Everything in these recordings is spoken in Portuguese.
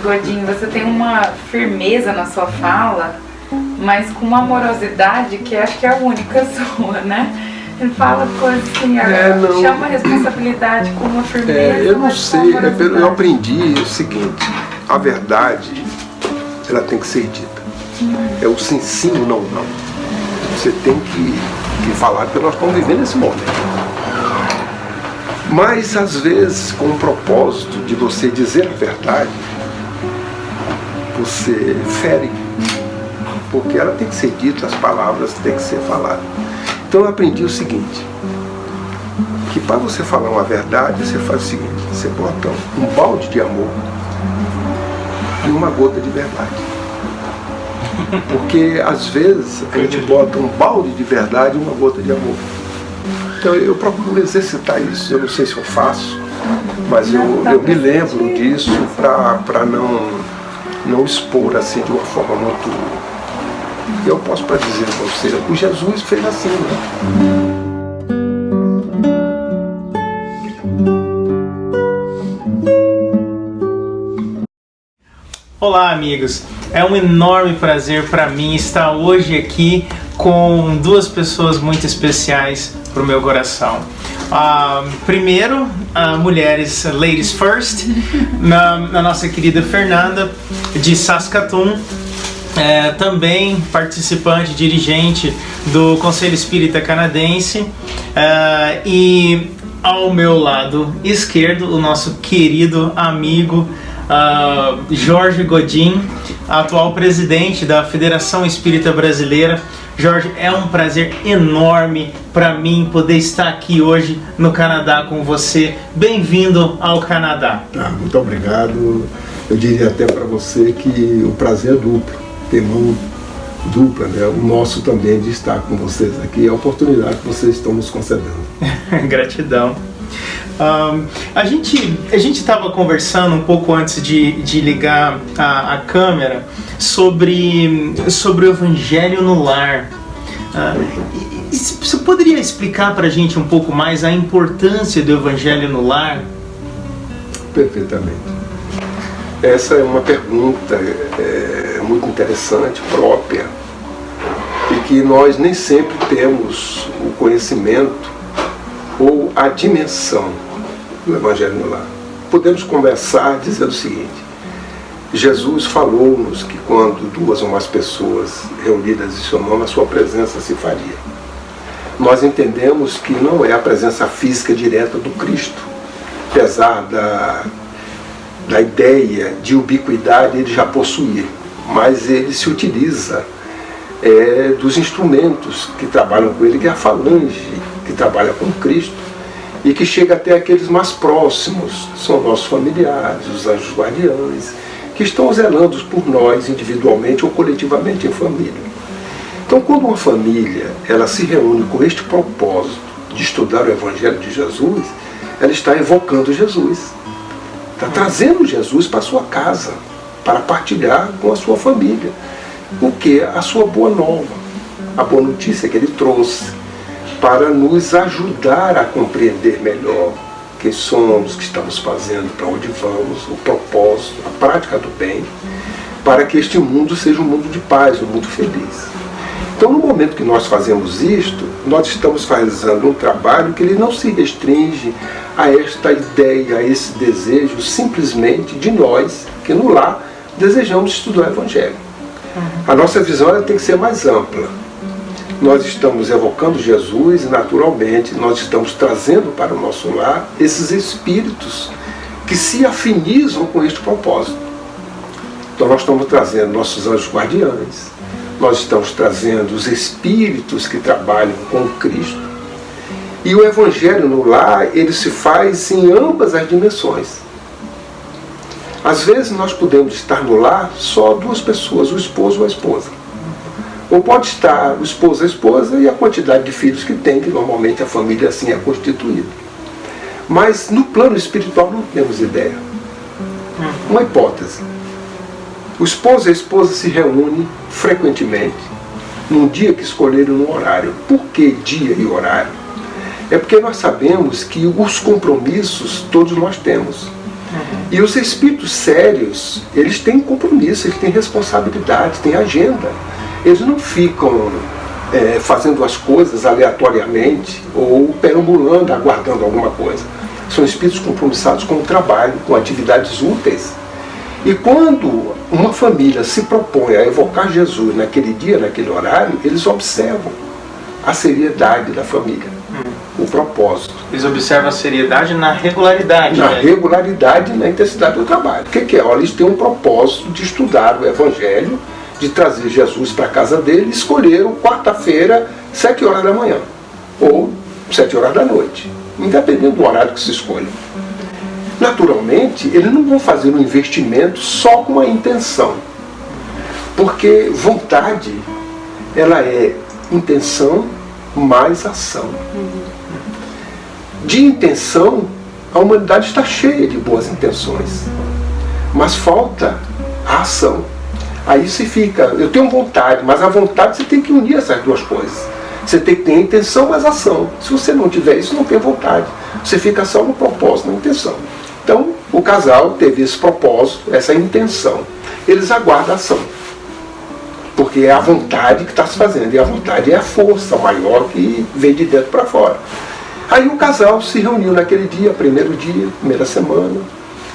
Godinho, você tem uma firmeza na sua fala, mas com uma amorosidade que acho que é a única sua, né? Ele fala coisas assim, chama a responsabilidade com uma firmeza. Eu não sei, eu aprendi o seguinte: a verdade, ela tem que ser dita. É o sim, sim, o não, não. Você tem que falar, porque nós estamos vivendo esse momento. Mas, às vezes, com o propósito de você dizer a verdade, você fere. Porque ela tem que ser dita, as palavras têm que ser faladas. Então eu aprendi o seguinte, que para você falar uma verdade, você faz o seguinte: você bota um balde de amor e uma gota de verdade. Porque às vezes a gente bota um balde de verdade e uma gota de amor. Então eu procuro exercitar isso. Eu não sei se eu faço, mas eu me lembro disso para não expor assim de uma forma muito... Eu posso para dizer para você, o Jesus fez assim, né? Olá, amigos. É um enorme prazer para mim estar hoje aqui com duas pessoas muito especiais para o meu coração. Primeiro, mulheres, ladies first, na nossa querida Fernanda de Saskatoon. Também participante, dirigente do Conselho Espírita Canadense, e ao meu lado esquerdo o nosso querido amigo Jorge Godin, atual presidente da Federação Espírita Brasileira. Jorge, é um prazer enorme para mim poder estar aqui hoje no Canadá com você. Bem-vindo ao Canadá. Muito obrigado. Eu diria até para você que o prazer é duplo. Ter mão dupla, né? O nosso também de estar com vocês aqui, a oportunidade que vocês estão nos concedendo. Gratidão. A gente estava conversando um pouco antes de ligar a câmera sobre o Evangelho no Lar. Você poderia explicar para a gente um pouco mais a importância do Evangelho no Lar? Perfeitamente. Essa é uma pergunta muito interessante, própria, e que nós nem sempre temos o conhecimento ou a dimensão do Evangelho no Lar. Podemos conversar dizendo o seguinte: Jesus falou-nos que quando duas ou mais pessoas reunidas em seu nome, a sua presença se faria. Nós entendemos que não é a presença física direta do Cristo, apesar da ideia de ubiquidade ele já possuía, mas ele se utiliza dos instrumentos que trabalham com ele, que é a falange que trabalha com Cristo e que chega até aqueles mais próximos, são nossos familiares, os anjos guardiães, que estão zelando por nós individualmente ou coletivamente em família. Então, quando uma família ela se reúne com este propósito de estudar o Evangelho de Jesus, ela está evocando Jesus. Está trazendo Jesus para a sua casa, para partilhar com a sua família. O que? A sua boa nova, a boa notícia que ele trouxe, para nos ajudar a compreender melhor quem somos, o que estamos fazendo, para onde vamos, o propósito, a prática do bem, para que este mundo seja um mundo de paz, um mundo feliz. Então, no momento que nós fazemos isto, nós estamos realizando um trabalho que ele não se restringe a esta ideia, a esse desejo simplesmente de nós, que no lar desejamos estudar o Evangelho. A nossa visão ela tem que ser mais ampla. Nós estamos evocando Jesus e, naturalmente, nós estamos trazendo para o nosso lar esses espíritos que se afinizam com este propósito. Então, nós estamos trazendo nossos anjos guardiães, nós estamos trazendo os espíritos que trabalham com Cristo. E o Evangelho no lar, ele se faz em ambas as dimensões. Às vezes nós podemos estar no lar só duas pessoas, o esposo ou a esposa. Ou pode estar o esposo e a esposa e a quantidade de filhos que tem, que normalmente a família assim é constituída. Mas no plano espiritual não temos ideia. Uma hipótese. O esposo e a esposa se reúnem frequentemente num dia que escolheram no horário. Por que dia e horário? É porque nós sabemos que os compromissos todos nós temos. E os espíritos sérios, eles têm compromisso, eles têm responsabilidade, têm agenda. Eles não ficam fazendo as coisas aleatoriamente ou perambulando, aguardando alguma coisa. São espíritos compromissados com o trabalho, com atividades úteis. E quando uma família se propõe a evocar Jesus naquele dia, naquele horário, eles observam a seriedade da família, o propósito. Eles observam a seriedade na regularidade. Na regularidade e na intensidade do trabalho. O que é? Olha, eles têm um propósito de estudar o Evangelho, de trazer Jesus para a casa dele, e escolheram quarta-feira, 7 horas da manhã, ou 7 horas da noite, independente do horário que se escolha. Naturalmente, eles não vão fazer um investimento só com a intenção, porque vontade, ela é intenção mais ação. De intenção, a humanidade está cheia de boas intenções, mas falta a ação. Aí se fica, eu tenho vontade, mas a vontade você tem que unir essas duas coisas. Você tem que ter intenção mais ação. Se você não tiver isso, não tem vontade. Você fica só no propósito, na intenção. Então, o casal teve esse propósito, essa intenção. Eles aguardam a ação. Porque é a vontade que está se fazendo. E a vontade é a força maior que vem de dentro para fora. Aí o casal se reuniu naquele dia, primeiro dia, primeira semana.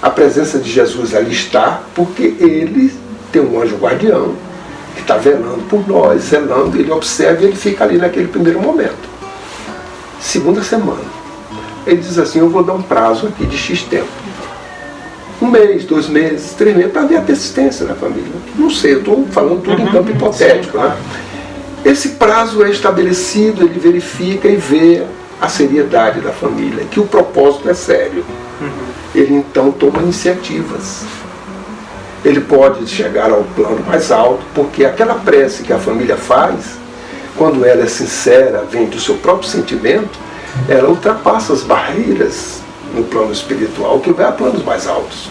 A presença de Jesus ali está, porque ele tem um anjo guardião que está velando por nós, zelando, ele observa e ele fica ali naquele primeiro momento. Segunda semana. Ele diz assim, eu vou dar um prazo aqui de X tempo. 1 mês, 2 meses, 3 meses, para ver a persistência da família. Não sei, eu estou falando tudo em campo hipotético. Né? Esse prazo é estabelecido, ele verifica e vê a seriedade da família, que o propósito é sério. Ele então toma iniciativas. Ele pode chegar ao plano mais alto, porque aquela prece que a família faz, quando ela é sincera, vem do seu próprio sentimento, ela ultrapassa as barreiras no plano espiritual, que vai a planos mais altos.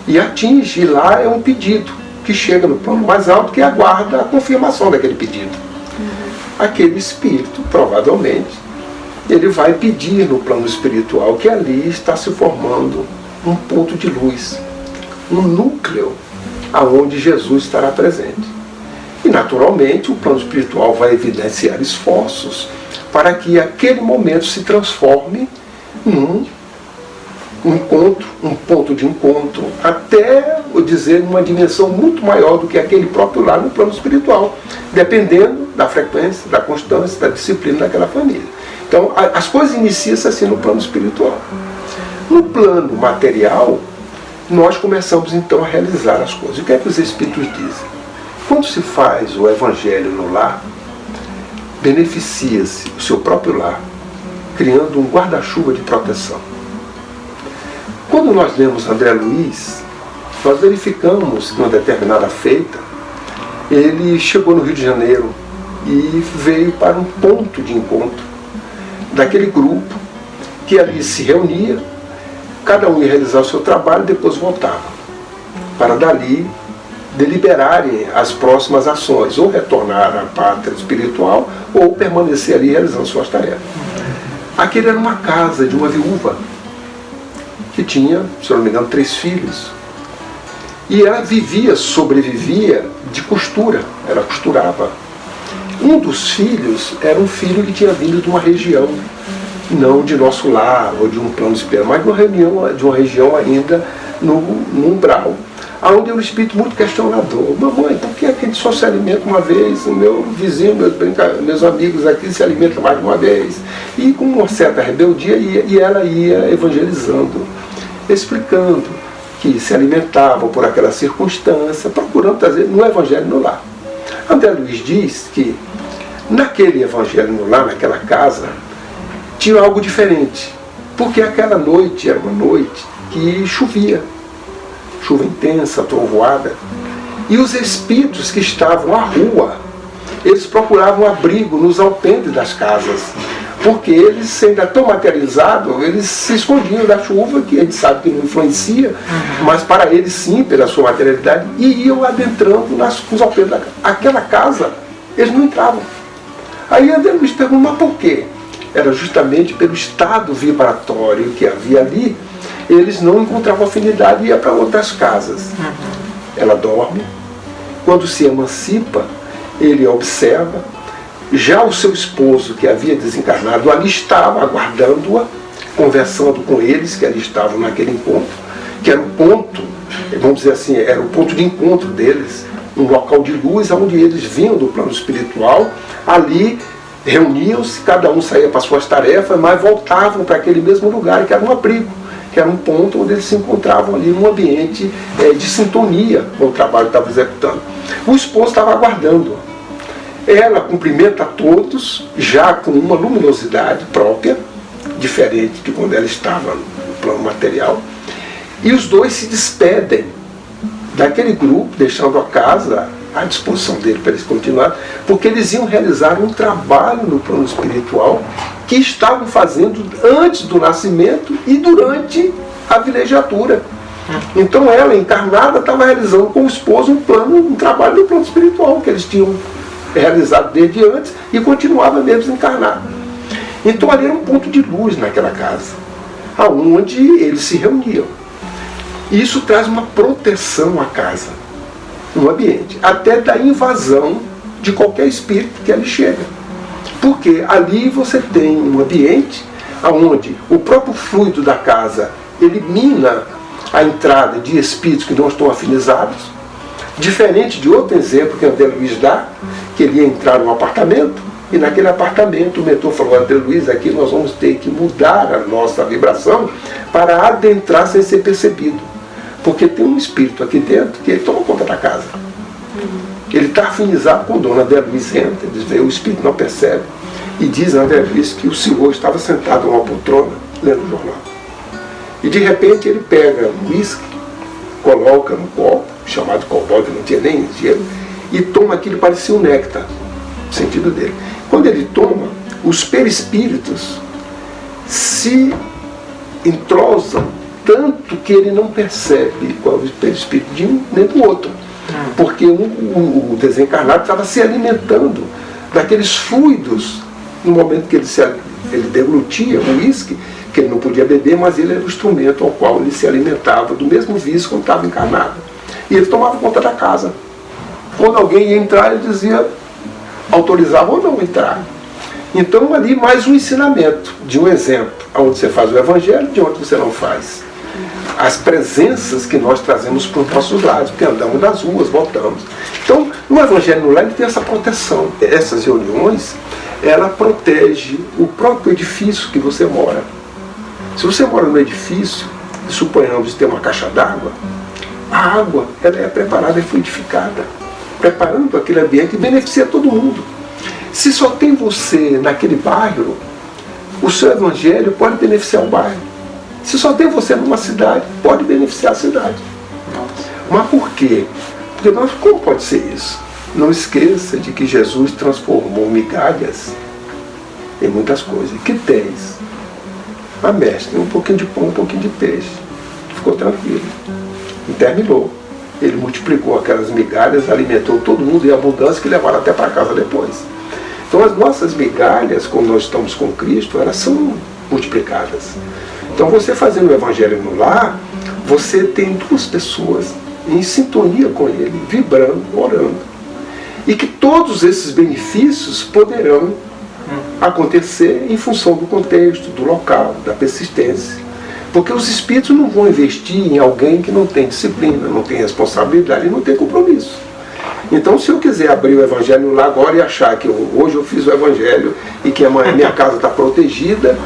E atinge, e lá é um pedido, que chega no plano mais alto, que aguarda a confirmação daquele pedido. Aquele espírito, provavelmente, ele vai pedir no plano espiritual que ali está se formando um ponto de luz, um núcleo aonde Jesus estará presente. E naturalmente o plano espiritual vai evidenciar esforços para que aquele momento se transforme num encontro, um ponto de encontro, até, eu dizer, uma dimensão muito maior do que aquele próprio lar no plano espiritual, dependendo da frequência, da constância, da disciplina daquela família. Então, as coisas iniciam-se assim no plano espiritual. No plano material, nós começamos então a realizar as coisas. O que é que os Espíritos dizem? Quando se faz o Evangelho no lar, beneficia-se o seu próprio lar, criando um guarda-chuva de proteção. Quando nós lemos André Luiz, nós verificamos que uma determinada feita, ele chegou no Rio de Janeiro e veio para um ponto de encontro daquele grupo que ali se reunia, cada um ia realizar o seu trabalho e depois voltava, para dali deliberarem as próximas ações, ou retornar à pátria espiritual, ou permanecer ali realizando suas tarefas. Aquele era uma casa de uma viúva, que tinha, se eu não me engano, 3 filhos. E ela sobrevivia de costura, ela costurava. Um dos filhos era um filho que tinha vindo de uma região, não de nosso lar ou de um plano espiritual, mas de uma região ainda no umbral, onde é um espírito muito questionador. Mamãe, por que a gente só se alimenta uma vez? O meu vizinho, meus amigos aqui se alimentam mais de uma vez. E com uma certa rebeldia, e ela ia evangelizando, explicando que se alimentavam por aquela circunstância, procurando trazer no Evangelho no lar. André Luiz diz que naquele Evangelho no lar, naquela casa, tinha algo diferente, porque aquela noite era uma noite que chovia, chuva intensa, trovoada, e os espíritos que estavam à rua, eles procuravam abrigo nos alpendres das casas, porque eles, sendo tão materializados, eles se escondiam da chuva, que a gente sabe que não influencia, mas para eles sim, pela sua materialidade, e iam adentrando nos alpendres da casa. Aquela casa, eles não entravam. Aí André Luiz perguntou, mas por quê? Era justamente pelo estado vibratório que havia ali. eles não encontravam afinidade e iam para outras casas. Ela dorme, quando se emancipa, ele observa, já o seu esposo, que havia desencarnado, ali estava aguardando-a, conversando com eles, que ali estavam naquele encontro, que era o ponto, vamos dizer assim, era o ponto de encontro deles, um local de luz, onde eles vinham do plano espiritual, ali reuniam-se, cada um saía para suas tarefas, mas voltavam para aquele mesmo lugar, que era um abrigo, que era um ponto onde eles se encontravam ali num ambiente de sintonia com o trabalho que estava executando. O esposo estava aguardando. Ela cumprimenta a todos, já com uma luminosidade própria, diferente de quando ela estava no plano material, e os dois se despedem daquele grupo, deixando a casa à disposição dele para eles continuarem, porque eles iam realizar um trabalho no plano espiritual que estavam fazendo antes do nascimento e durante a vilegiatura. Então ela, encarnada, estava realizando com o esposo um trabalho no plano espiritual que eles tinham realizado desde antes e continuava mesmo encarnado. Então ali era um ponto de luz naquela casa, aonde eles se reuniam. Isso traz uma proteção à casa, no ambiente, até da invasão de qualquer espírito que ali chega. Porque ali você tem um ambiente onde o próprio fluido da casa elimina a entrada de espíritos que não estão afinizados, diferente de outro exemplo que André Luiz dá, que ele ia entrar num apartamento, e naquele apartamento o mentor falou: André Luiz, aqui nós vamos ter que mudar a nossa vibração para adentrar sem ser percebido. Porque tem um espírito aqui dentro que ele toma conta da casa. Ele está afinizado com o dono. André Luiz entra, eles veem, o espírito não percebe. E diz a André Luiz que o senhor estava sentado numa poltrona, lendo o jornal. E de repente ele pega um uísque, coloca no copo, chamado copo, que não tinha nem gelo, e toma aquilo que parecia um néctar, no sentido dele. Quando ele toma, os perispíritos se entrosam tanto que ele não percebe qual é o perispírito de um nem do outro. Porque o desencarnado estava se alimentando daqueles fluidos no momento que ele deglutia o uísque, que ele não podia beber, mas ele era o instrumento ao qual ele se alimentava do mesmo vício quando estava encarnado. E ele tomava conta da casa. Quando alguém ia entrar, ele dizia, autorizava ou não entrar. Então ali mais um ensinamento, de um exemplo, onde você faz o evangelho, de onde você não faz. As presenças que nós trazemos para os nossos lados, porque andamos nas ruas, voltamos. Então, no Evangelho no Lar, ele tem essa proteção. Essas reuniões, ela protege o próprio edifício que você mora. Se você mora no edifício, suponhamos que tem uma caixa d'água, a água ela é preparada e fluidificada, preparando aquele ambiente e beneficia todo mundo. Se só tem você naquele bairro, o seu Evangelho pode beneficiar o bairro. Se só tem você numa cidade, pode beneficiar a cidade. Mas por quê? Porque como pode ser isso? Não esqueça de que Jesus transformou migalhas em muitas coisas. Que tens? Ah, mestre, um pouquinho de pão, um pouquinho de peixe. Ficou tranquilo. E terminou. Ele multiplicou aquelas migalhas, alimentou todo mundo em abundância, que levaram até para casa depois. Então as nossas migalhas, quando nós estamos com Cristo, elas são multiplicadas. Então você fazendo o Evangelho no Lar, você tem duas pessoas em sintonia com Ele, vibrando, orando. E que todos esses benefícios poderão acontecer em função do contexto, do local, da persistência. Porque os espíritos não vão investir em alguém que não tem disciplina, não tem responsabilidade e não tem compromisso. Então, se eu quiser abrir o Evangelho lá agora e achar que hoje eu fiz o Evangelho e que amanhã minha casa está protegida,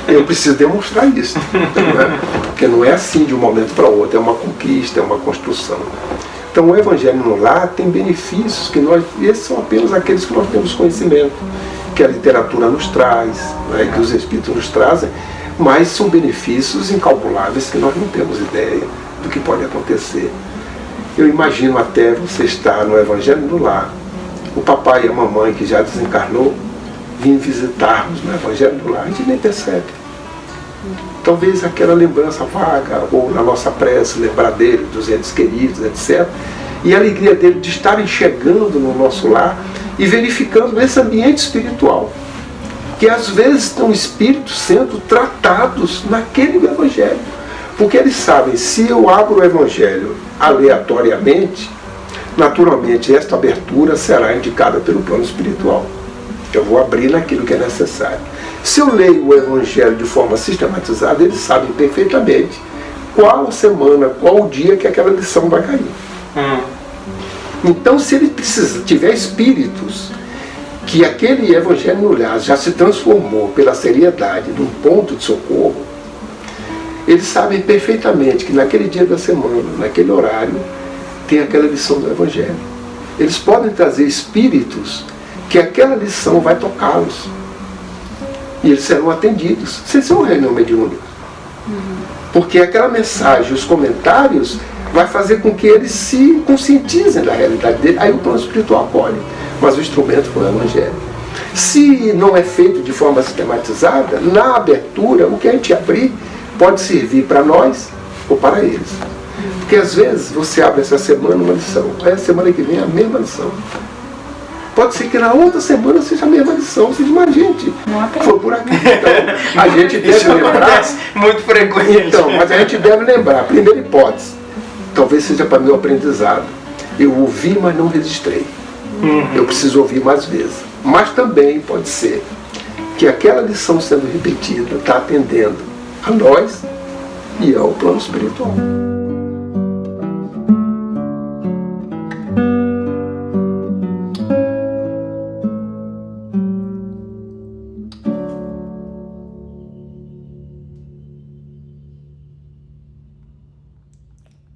eu preciso demonstrar isso. Né? Porque não é assim de um momento para o outro, é uma conquista, é uma construção. Então, o Evangelho no Lar tem benefícios que esses são apenas aqueles que nós temos conhecimento, que a literatura nos traz, né, que os Espíritos nos trazem, mas são benefícios incalculáveis que nós não temos ideia do que pode acontecer. Eu imagino até você estar no Evangelho no Lar, o papai e a mamãe que já desencarnou, vir visitar-nos no Evangelho no Lar, a gente nem percebe. Talvez aquela lembrança vaga, ou na nossa prece, lembrar dele, dos entes queridos, etc. E a alegria dele de estarem chegando no nosso lar e verificando esse ambiente espiritual. Que às vezes estão espíritos sendo tratados naquele Evangelho. Porque eles sabem, se eu abro o Evangelho aleatoriamente, naturalmente esta abertura será indicada pelo plano espiritual. Eu vou abrir naquilo que é necessário. Se eu leio o Evangelho de forma sistematizada, eles sabem perfeitamente qual a semana, qual o dia que aquela lição vai cair. Então, se ele tiver espíritos que aquele Evangelho no lar já se transformou pela seriedade num ponto de socorro, eles sabem perfeitamente que naquele dia da semana, naquele horário, tem aquela lição do Evangelho. Eles podem trazer espíritos que aquela lição vai tocá-los. E eles serão atendidos, sem ser uma reunião mediúnica. Porque aquela mensagem, os comentários, vai fazer com que eles se conscientizem da realidade dele. Aí o plano espiritual acolhe. Mas o instrumento foi o Evangelho. Se não é feito de forma sistematizada, na abertura, o que a gente abrir pode servir para nós ou para eles. Porque às vezes você abre essa semana uma lição, aí a semana que vem é a mesma lição. Pode ser que na outra semana seja a mesma lição. Você diz, mas gente, foi por aqui. Então, a gente deve lembrar. Muito frequente. Então, mas a gente deve lembrar. Primeira hipótese, talvez seja para meu aprendizado. Eu ouvi, mas não registrei. Eu preciso ouvir mais vezes. Mas também pode ser que aquela lição sendo repetida está atendendo a nós e ao plano espiritual.